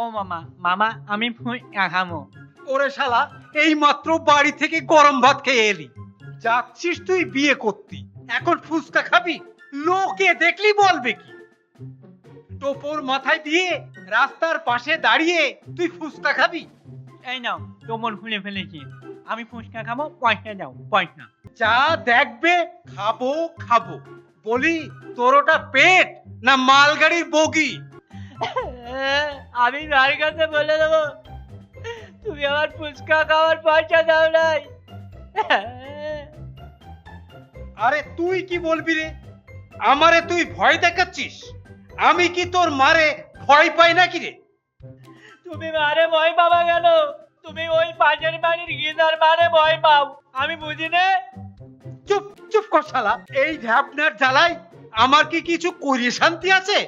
ও মামা মামা আমি ফুচকা খামো। ওরে শালা, এই মাত্র বাড়ি থেকে গরম ভাত খেয়ে এলি, যাচ্ছিস তুই বিয়ে করতি, এখন ফুচকা খাবি? লোকে দেখলি বলবে কি? টোপর মাথায় দিয়ে রাস্তার পাশে দাঁড়িয়ে তুই ফুচকা খাবি? এই নাও তোমর খুলে ফেলেছি, আমি ফুচকা খাবো, পয়সা দাও পয়সা। যা দেখবে খাবো খাবো বলি, তোর ওটা পেট না মালগাড়ির বগি? আমি মার কাছে বলে দেবো তুমি আমার ফুচকা খাওয়ার পয়সা দাও নাই। আরে তুই কি বলবি রে? আমারে তুই ভয় দেখাচ্ছিস? আমি কি তোর মারে ভয় পাই নাকি রে? তুমি মারে ভয় পাবা কেন? তুমি ওই পাশের বাড়ির গিজার মারে ভয় পাও, আমি বুঝি না। চুপ চুপ কর শালা, এই ঢ্যাপনার জ্বালায় আমার কি কিছু করিয়ে শান্তি আছে?